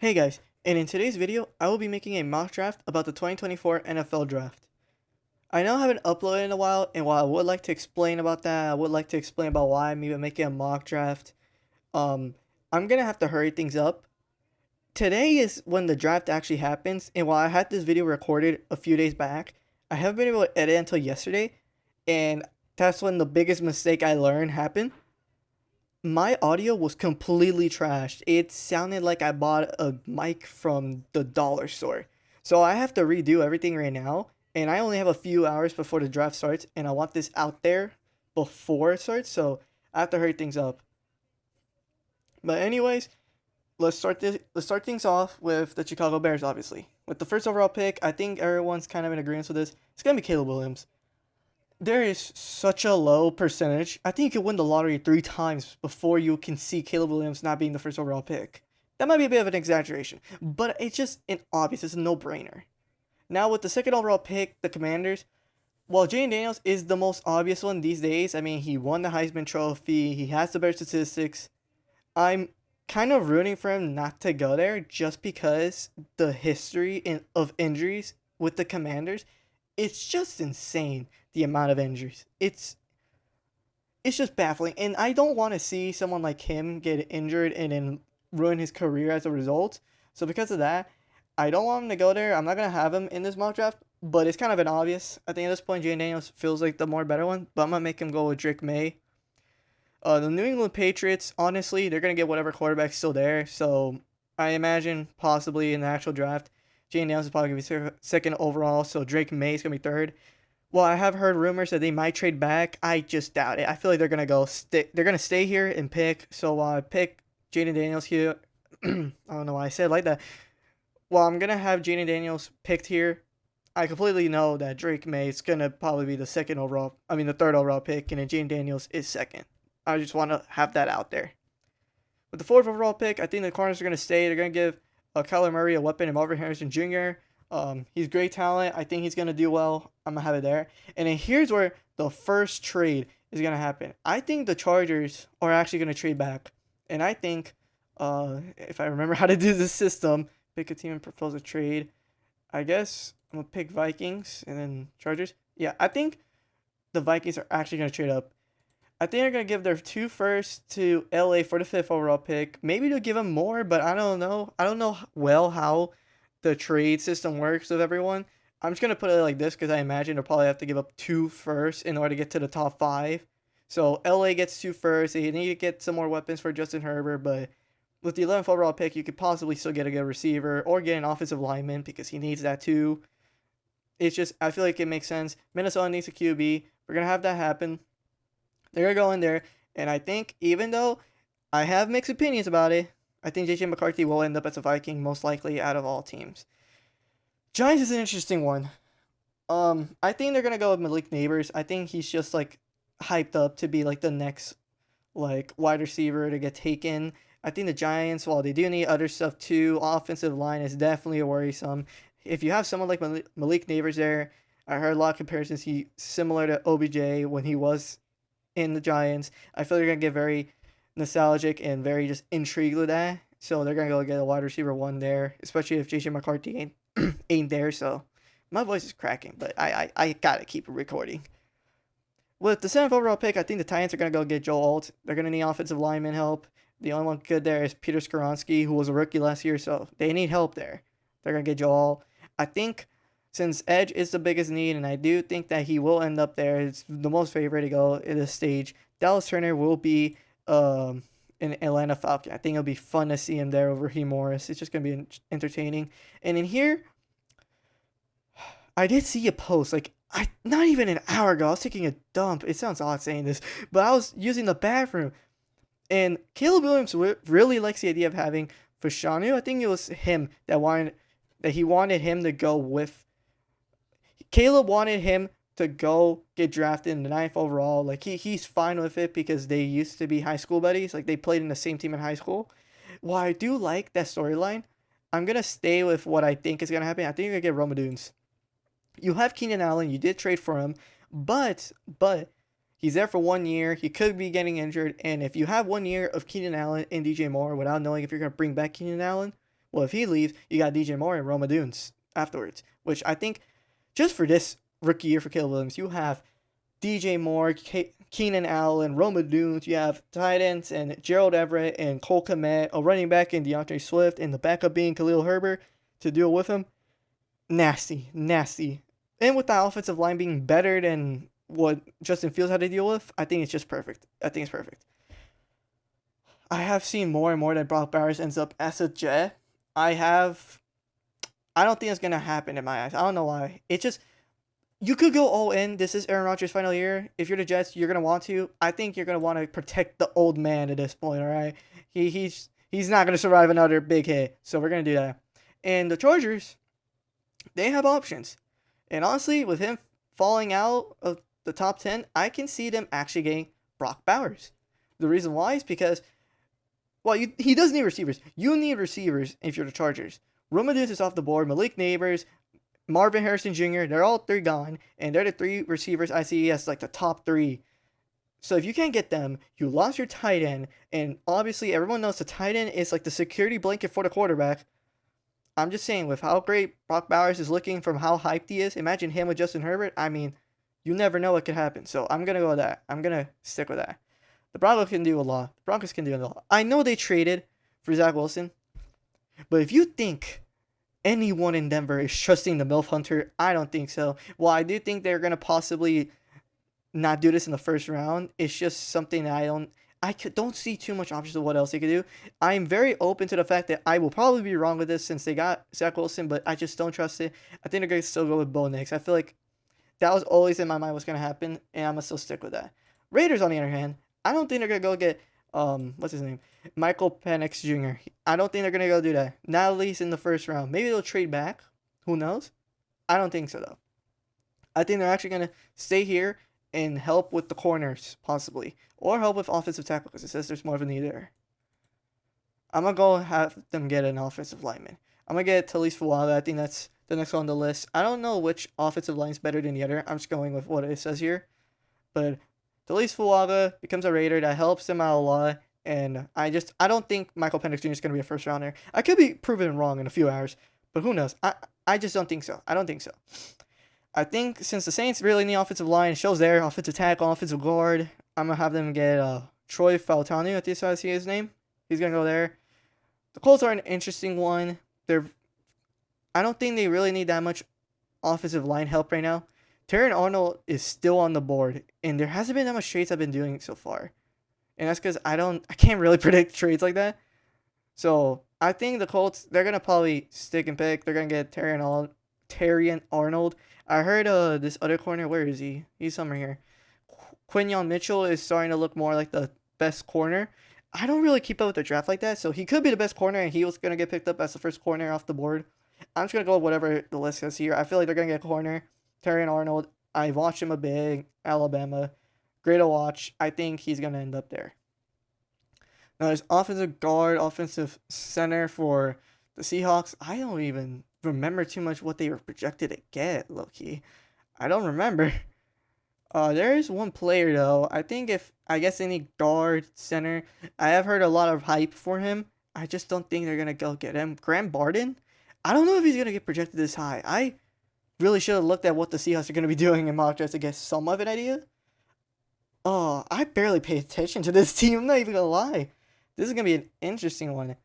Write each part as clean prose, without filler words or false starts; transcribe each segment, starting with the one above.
Hey guys, and in today's video, I will be making a mock draft about the 2024 NFL Draft. I know I haven't uploaded in a while, and while I would like to explain about that, I would like to explain about why I'm even making a mock draft. Um, I'm gonna have to hurry things up. Today is when the draft actually happens, and while I had this video recorded a few days back, I haven't been able to edit until yesterday, and that's when the biggest mistake I learned happened. My audio was completely trashed. It sounded like I bought a mic from the dollar store. So I have to redo everything right now, and I only have a few hours before the draft starts, and I want this out there before it starts, so I have to hurry things up. But anyways, let's start things off with the Chicago Bears, obviously. With the first overall pick, I think everyone's kind of in agreement with this. It's gonna be Caleb Williams. There is such a low percentage. I think you can win the lottery 3 times before you can see Caleb Williams not being the first overall pick. That might be a bit of an exaggeration, but it's just an obvious. It's a no-brainer. Now with the second overall pick, the Commanders. While Jane Daniels is the most obvious one these days, I mean he won the Heisman Trophy. He has the better statistics. I'm kind of rooting for him not to go there just because the of injuries with the Commanders, it's just insane the amount of injuries. It's just baffling, and I don't want to see someone like him get injured and then ruin his career as a result. So because of that, I don't want him to go there. I'm not gonna have him in this mock draft, but it's kind of an obvious. I think at this point, Jane Daniels feels like the more better one, but I'm gonna make him go with Drake May. The New England Patriots, honestly, they're gonna get whatever quarterback's still there. So I imagine possibly in the actual draft, Jane Daniels is probably gonna be second overall. So Drake May is gonna be third. Well, I have heard rumors that they might trade back. I just doubt it. I feel like they're gonna they're gonna stay here and pick. So while I pick Jaden Daniels here, I don't know why I said it like that. While I'm gonna have Jaden Daniels picked here, I completely know that Drake May is gonna probably be the the third overall pick, and then Jaden Daniels is second. I just want to have that out there. With the fourth overall pick, I think the Cardinals are gonna stay. They're gonna give Kyler Murray a weapon and Marvin Harrison Jr. He's great talent. I think he's gonna do well. I'm gonna have it there. And then here's where the first trade is gonna happen. I think the Chargers are actually gonna trade back, and I think, if I remember how to do this system, pick a team and propose a trade. I guess I'm gonna pick Vikings and then Chargers. Yeah, I think the Vikings are actually gonna trade up. I think they're gonna give their two firsts to LA for the fifth overall pick. Maybe they'll give them more, but I don't know. I don't know well how the trade system works with everyone. I'm just gonna put it like this because I imagine they'll probably have to give up two firsts in order to get to the top five. So LA gets two firsts. They need to get some more weapons for Justin Herbert, but with the 11th overall pick, you could possibly still get a good receiver or get an offensive lineman because he needs that too. It's just I feel like it makes sense. Minnesota needs a QB. We're gonna have that happen. They're gonna go in there, and I think even though I have mixed opinions about it, I think JJ McCarthy will end up as a Viking most likely out of all teams. Giants is an interesting one. I think they're gonna go with Malik Neighbors. I think he's just like hyped up to be like the next like wide receiver to get taken. I think the Giants, while they do need other stuff too, offensive line is definitely a worrisome. If you have someone like Malik Neighbors there, I heard a lot of comparisons. He similar to OBJ when he was in the Giants. I feel they're gonna get very nostalgic and very just intrigued with that. So they're gonna go get a wide receiver one there, especially if JJ McCarthy ain't there. So my voice is cracking, but I gotta keep recording. With the seventh overall pick, I think the Titans are gonna go get Joe Alt. They're gonna need offensive lineman help. The only one good there is Peter Skoronsky, who was a rookie last year, so they need help there. They're gonna get Joe Alt. I think since edge is the biggest need, and I do think that he will end up there, it's the most favorite to go at this stage. Dallas Turner will be an Atlanta Falcon. I think it'll be fun to see him there over Raheem Morris. It's just gonna be entertaining. And in here, I did see a post like not even an hour ago. I was taking a dump. It sounds odd saying this, but I was using the bathroom, and Caleb Williams really likes the idea of having Fashanu. I think it was him that he wanted him to go with. Caleb wanted him to go get drafted in the ninth overall. Like he's fine with it because they used to be high school buddies. Like they played in the same team in high school. While I do like that storyline, I'm gonna stay with what I think is gonna happen. I think you're gonna get Roma Dunes. You have Keenan Allen. You did trade for him, but he's there for 1 year. He could be getting injured, and if you have 1 year of Keenan Allen and DJ Moore without knowing if you're gonna bring back Keenan Allen, Well, if he leaves, you got DJ Moore and Roma Dunes afterwards, which I think just for this rookie year for Caleb Williams, you have DJ Moore, Keenan Allen, Roma Dunes. You have tight ends and Gerald Everett and Cole Kmet, a running back in DeAndre Swift, and the backup being Khalil Herbert to deal with him. Nasty, nasty. And with the offensive line being better than what Justin Fields had to deal with, I think it's just perfect. I think it's perfect. I have seen more and more that Brock Bowers ends up as a Jet. I don't think it's going to happen in my eyes. I don't know why. It just, you could go all in. This is Aaron Rodgers' final year. If you're the Jets, you're going to want to. I think you're going to want to protect the old man at this point, all right? He's not going to survive another big hit, so we're going to do that. And the Chargers, they have options. And honestly, with him falling out of the top 10, I can see them actually getting Brock Bowers. The reason why is because, well, he does need receivers. You need receivers if you're the Chargers. Romadus is off the board. Malik Neighbors, Marvin Harrison Jr., they're all three gone. And they're the three receivers I see as like the top three. So if you can't get them, you lost your tight end. And obviously everyone knows the tight end is like the security blanket for the quarterback. I'm just saying, with how great Brock Bowers is looking from how hyped he is, imagine him with Justin Herbert. I mean, you never know what could happen. So I'm going to go with that. I'm going to stick with that. The Broncos can do a lot. The Broncos can do a lot. I know they traded for Zach Wilson, but if you think anyone in Denver is trusting the MILF Hunter, I don't think so. Well, I do think they're going to possibly not do this in the first round. It's just something that I don't see too much options of what else they could do. I'm very open to the fact that I will probably be wrong with this since they got Zach Wilson, but I just don't trust it. I think they're going to still go with Bo Nix. I feel like that was always in my mind what's going to happen, and I'm going to still stick with that. Raiders, on the other hand, I don't think they're going to go get, what's his name? Michael Penix Jr. I don't think they're going to go do that. Not at least in the first round. Maybe they'll trade back. Who knows? I don't think so, though. I think they're actually going to stay here and help with the corners, possibly. Or help with offensive tackle, because it says there's more of a need there. I'm going to go have them get an offensive lineman. I'm going to get Talise Fuaga. I think that's the next one on the list. I don't know which offensive line is better than the other. I'm just going with what it says here. But Talise Fuaga becomes a Raider. That helps them out a lot. And I don't think Michael Penix Jr. is going to be a first rounder. I could be proven wrong in a few hours. But who knows? I just don't think so. I don't think so. I think since the Saints really need offensive line, it shows there, offensive tackle, offensive guard. I'm going to have them get Troy Fautanu, at this I see his name. He's going to go there. The Colts are an interesting one. I don't think they really need that much offensive line help right now. Terran Arnold is still on the board, and there hasn't been that much trades I've been doing so far. And that's because I can't really predict trades like that. So I think the Colts, they're going to probably stick and pick. They're going to get Terrion Arnold. I heard this other corner, where is he? He's somewhere here. Quinyon Mitchell is starting to look more like the best corner. I don't really keep up with the draft like that, so he could be the best corner, and he was going to get picked up as the first corner off the board. I'm just going to go with whatever the list says here. I feel like they're going to get a corner. Terrion Arnold. I watched him a bit. Alabama. Great to watch. I think he's going to end up there. Now, there's offensive guard, offensive center for the Seahawks. I don't even remember too much what they were projected to get, low-key. I don't remember. There is one player, though. I think I guess any guard, center, I have heard a lot of hype for him. I just don't think they're going to go get him. Graham Barden? I don't know if he's going to get projected this high. I really should have looked at what the Seahawks are going to be doing in mock drafts to get some of an idea. Oh, I barely pay attention to this team. I'm not even going to lie. This is going to be an interesting one.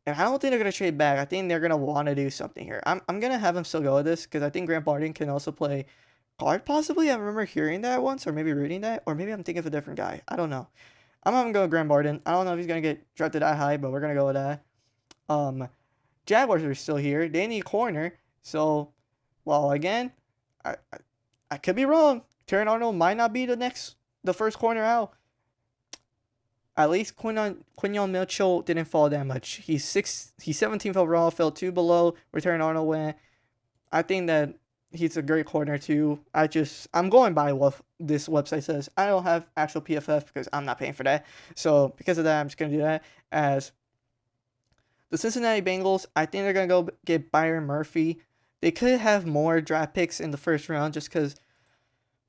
And I don't think they're going to trade back. I think they're going to want to do something here. I'm going to have them still go with this because I think Grant Barden can also play guard possibly. I remember hearing that once or maybe reading that. Or maybe I'm thinking of a different guy. I don't know. I'm having to go with Grant Barden. I don't know if he's going to get drafted that high, but we're going to go with that. Jaguars are still here. They need corner. So, well, again, I could be wrong. Terran Arnold might not be the first corner out. At least Quinyon Mitchell didn't fall that much. He's 17th overall, fell 2 below where Terran Arnold went. I think that he's a great corner too. I'm going by what this website says. I don't have actual PFF because I'm not paying for that. So because of that, I'm just gonna do that. As the Cincinnati Bengals, I think they're gonna go get Byron Murphy. They could have more draft picks in the first round just because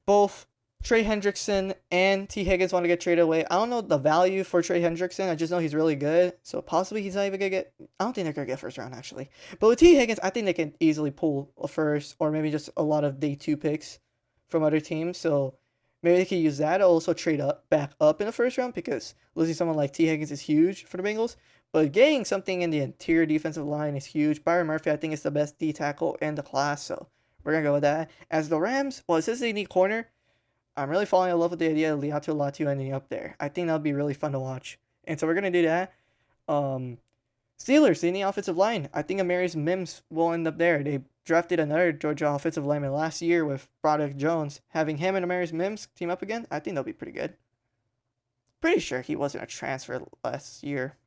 both Trey Hendrickson and T. Higgins want to get traded away. I don't know the value for Trey Hendrickson. I just know he's really good. So possibly he's not even going to get. I don't think they're going to get first round, actually. But with T. Higgins, I think they can easily pull a first or maybe just a lot of day 2 picks from other teams. So maybe they could use that to also trade up back up in the first round because losing someone like T. Higgins is huge for the Bengals. But getting something in the interior defensive line is huge. Byron Murphy, I think, is the best D tackle in the class. So we're going to go with that. As the Rams, well, it says they need corner. I'm really falling in love with the idea of Laiatu Latu ending up there. I think that would be really fun to watch. And so we're going to do that. Steelers, they need offensive line. I think Amarius Mims will end up there. They drafted another Georgia offensive lineman last year with Broderick Jones. Having him and Amarius Mims team up again, I think they'll be pretty good. Pretty sure he wasn't a transfer last year,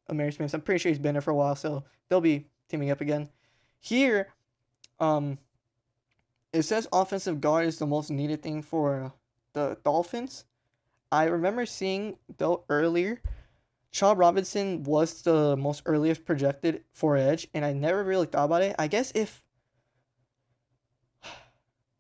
Amarius Mims. I'm pretty sure he's been there for a while, so they'll be teaming up again. Here, it says offensive guard is the most needed thing for the Dolphins. I remember seeing, though, earlier, Chubb Robinson was the most earliest projected for edge, and I never really thought about it. I guess if...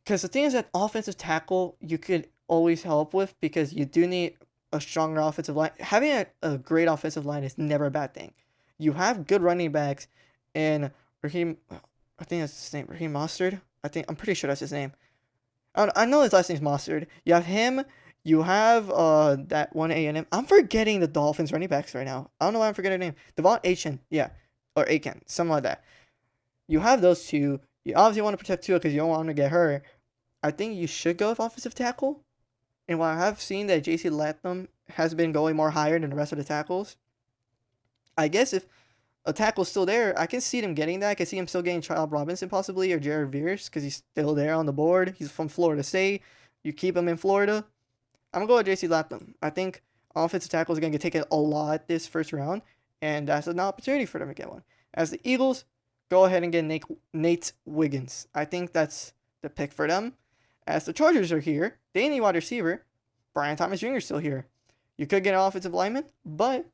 Because the thing is that offensive tackle, you could always help with because you do need a stronger offensive line. Having a great offensive line is never a bad thing. You have good running backs, and Raheem... I think that's his name. Raheem Mostert? I'm pretty sure that's his name. I know his last name's Mostert. You have him. You have that one A&M. I'm forgetting the Dolphins running backs right now. I don't know why I'm forgetting the name. Devon Achane. Yeah. Or Aiken. Something like that. You have those two. You obviously want to protect Tua because you don't want him to get hurt. I think you should go with offensive tackle. And while I have seen that J.C. Latham has been going more higher than the rest of the tackles, I guess if a tackle's still there, I can see them getting that. I can see him still getting Chubb Robinson possibly or Jared Veers because he's still there on the board. He's from Florida State. You keep him in Florida. I'm going to go with J.C. Latham. I think offensive tackles are going to get taken a lot this first round, and that's an opportunity for them to get one. As the Eagles, go ahead and get Nate Wiggins. I think that's the pick for them. As the Chargers are here, they need wide receiver. Brian Thomas Jr. is still here. You could get an offensive lineman, but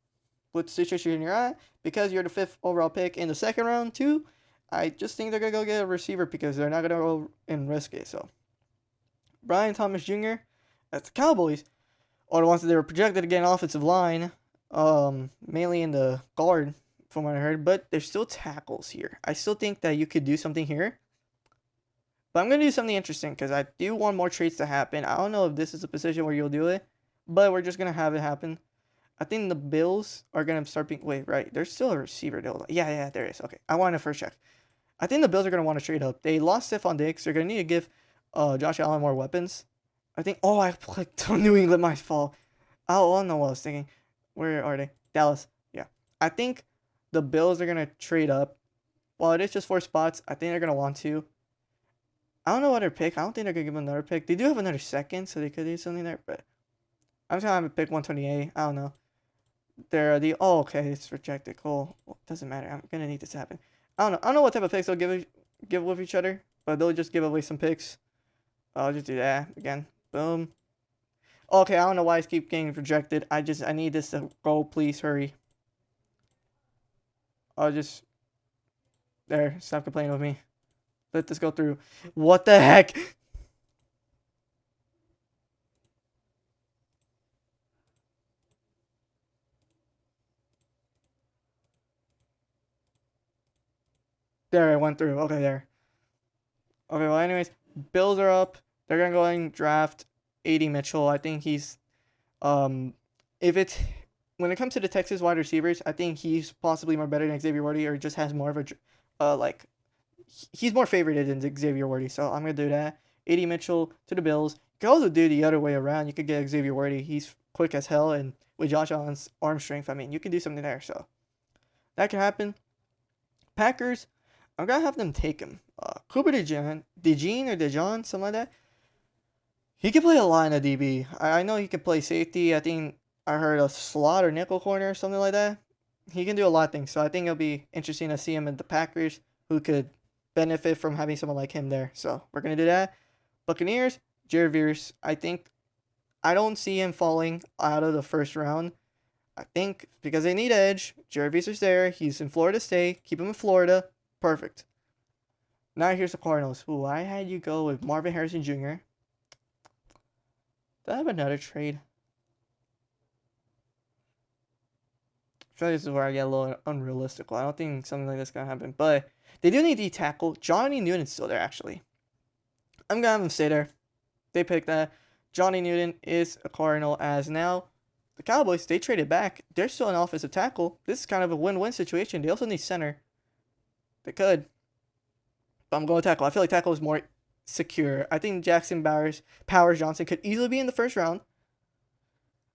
with the situation you're at, because you're the 5th overall pick in the second round too, I just think they're going to go get a receiver because they're not going to go and risk it. So, Brian Thomas Jr., that's the Cowboys, are the ones that they were projected to get an offensive line, mainly in the guard, from what I heard, but there's still tackles here. I still think that you could do something here. But I'm going to do something interesting because I do want more trades to happen. I don't know if this is a position where you'll do it, but we're just going to have it happen. I think the Bills are going to start being... Wait, right. There's still a receiver deal. Yeah, there is. Okay, I want to first check. I think the Bills are going to want to trade up. They lost Stephon Diggs. They're going to need to give Josh Allen more weapons. I think... Oh, I clicked on New England. My fault. I don't know what I was thinking. Where are they? Dallas. Yeah. I think the Bills are going to trade up. While it is just 4 spots, I think they're going to want to. I don't know what their pick. I don't think they're going to give them another pick. They do have another second, so they could do something there. But I'm just going to have a pick 128. I don't know. Oh, okay, it's rejected. Cool. Well, doesn't matter. I'm gonna need this to happen. I don't know what type of picks they'll give with each other, but they'll just give away some picks. I'll just do that again. Boom. Okay, I don't know why I keep getting rejected. I need this to go. Please hurry. There. Stop complaining with me. Let this go through. What the heck? There, it went through. Okay, there. Okay, well, anyways, Bills are up. They're gonna go and draft A.D. Mitchell. I think he's, when it comes to the Texas wide receivers, I think he's possibly more better than Xavier Worthy, or just has more of a, he's more favored than Xavier Worthy. So I'm gonna do that. A.D. Mitchell to the Bills. You can also do the other way around. You could get Xavier Worthy. He's quick as hell, and with Josh Allen's arm strength, I mean, you can do something there. So that could happen. Packers. I'm gonna have them take him. Cooper DeJean, something like that. He can play a line of DB. I know he can play safety. I think I heard a slot or nickel corner or something like that. He can do a lot of things. So I think it'll be interesting to see him in the Packers, who could benefit from having someone like him there. So we're gonna do that. Buccaneers, Jared Veers. I don't see him falling out of the first round. I think because they need edge. Jared Veers is there. He's in Florida State. Keep him in Florida. Perfect. Now here's the Cardinals. Ooh, I had you go with Marvin Harrison Jr. Do I have another trade? I feel like this is where I get a little unrealistic. I don't think something like this is gonna happen, but they do need D tackle. Johnny Newton's still there, actually. I'm gonna have him stay there. They picked that. Johnny Newton is a Cardinal as now. The Cowboys, they traded back. They're still an offensive tackle. This is kind of a win-win situation. They also need center. They could. But I'm going tackle. I feel like tackle is more secure. I think Jackson Powers Johnson could easily be in the first round.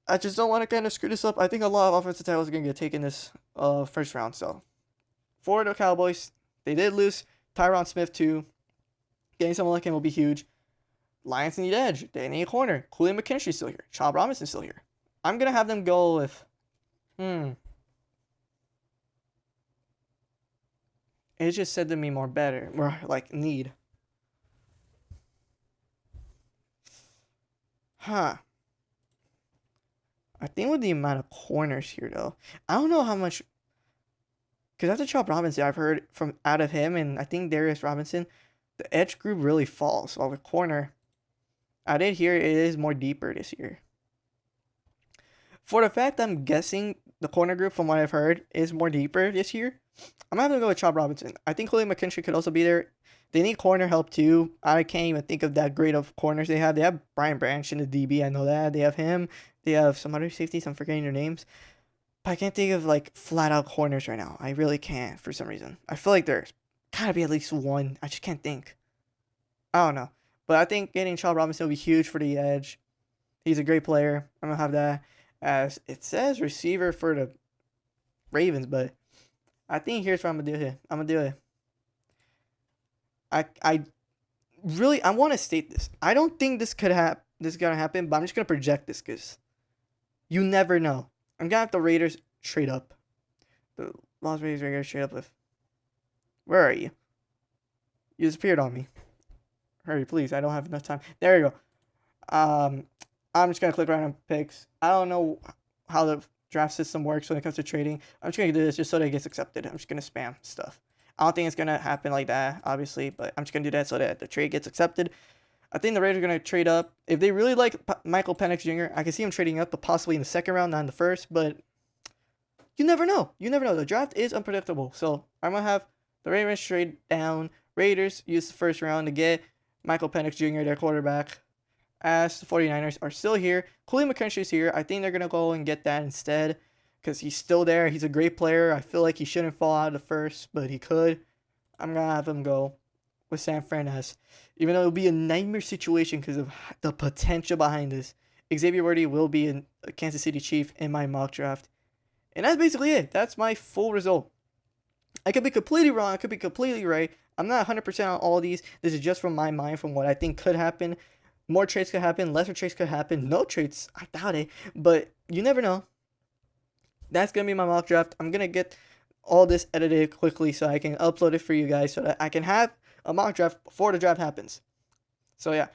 I just don't want to kind of screw this up. I think a lot of offensive tackles are going to get taken this first round. So, for the Cowboys, they did lose Tyron Smith too. Getting someone like him will be huge. Lions need edge. They need a corner. Julian McKinstry's still here. Chop Robinson's still here. I'm going to have them go with... It just said to me more better. More like need. I think with the amount of corners here, though, I don't know how much. Because after Chop Robinson, I've heard from out of him, and I think Darius Robinson, the edge group really falls. While the corner, I did hear it is more deeper this year. For the fact I'm guessing the corner group, from what I've heard, is more deeper this year, I'm going to go with Chop Robinson. I think Julian McKinstry could also be there. They need corner help too. I can't even think of that great of corners they have. They have Brian Branch in the DB. I know that. They have him. They have some other safeties. I'm forgetting their names. But I can't think of like flat out corners right now. I really can't for some reason. I feel like there's gotta be at least one. I just can't think. I don't know. But I think getting Chop Robinson will be huge for the edge. He's a great player. I'm gonna have that as it says receiver for the Ravens, but I think here's what I'm gonna do here. I'm gonna do it. I want to state this. I don't think this could happen. This is gonna happen, but I'm just gonna project this because you never know. I'm gonna have the Raiders trade up. The Las Vegas Raiders trade up with. Where are you? You disappeared on me. Hurry, please. I don't have enough time. There you go. I'm just gonna click right on picks. I don't know how the draft system works when it comes to trading. I'm just gonna do this just so that it gets accepted. I'm just gonna spam stuff. I don't think it's gonna happen like that, obviously, but I'm just gonna do that so that the trade gets accepted. I think the Raiders are gonna trade up. If they really like Michael Penix Jr., I can see him trading up, but possibly in the second round, not in the first. But you never know. You never know. The draft is unpredictable. So I'm gonna have the Ravens trade down. Raiders use the first round to get Michael Penix Jr., their quarterback. As the 49ers are still here, Julian McKinstry is here. I think they're gonna go and get that instead. Because he's still there. He's a great player. I feel like he shouldn't fall out of the first, but he could. I'm going to have him go with San Fran as, even though it'll be a nightmare situation because of the potential behind this. Xavier Worthy will be a Kansas City Chief in my mock draft. And that's basically it. That's my full result. I could be completely wrong. I could be completely right. I'm not 100% on all these. This is just from my mind, from what I think could happen. More trades could happen. Lesser trades could happen. No trades. I doubt it. But you never know. That's going to be my mock draft. I'm going to get all this edited quickly so I can upload it for you guys so that I can have a mock draft before the draft happens. So, yeah.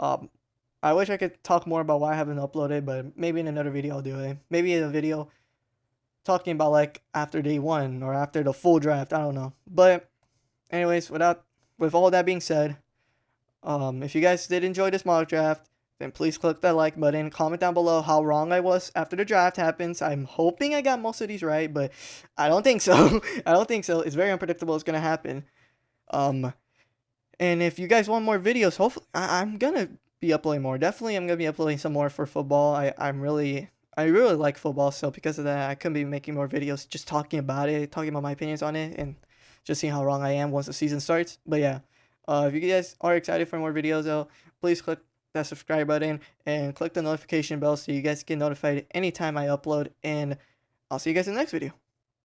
I wish I could talk more about why I haven't uploaded, but maybe in another video I'll do it. Maybe in a video talking about, like, after day 1 or after the full draft. I don't know. But, anyways, with all that being said, if you guys did enjoy this mock draft, then please click that like button. Comment down below how wrong I was after the draft happens. I'm hoping I got most of these right, but I don't think so. I don't think so. It's very unpredictable. It's going to happen. And if you guys want more videos, hopefully I'm going to be uploading more. Definitely I'm going to be uploading some more for football. I really like football, so because of that, I couldn't be making more videos just talking about it, talking about my opinions on it, and just seeing how wrong I am once the season starts. But yeah, if you guys are excited for more videos, though, please click that subscribe button and click the notification bell so you guys get notified anytime I upload, and I'll see you guys in the next video.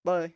Bye.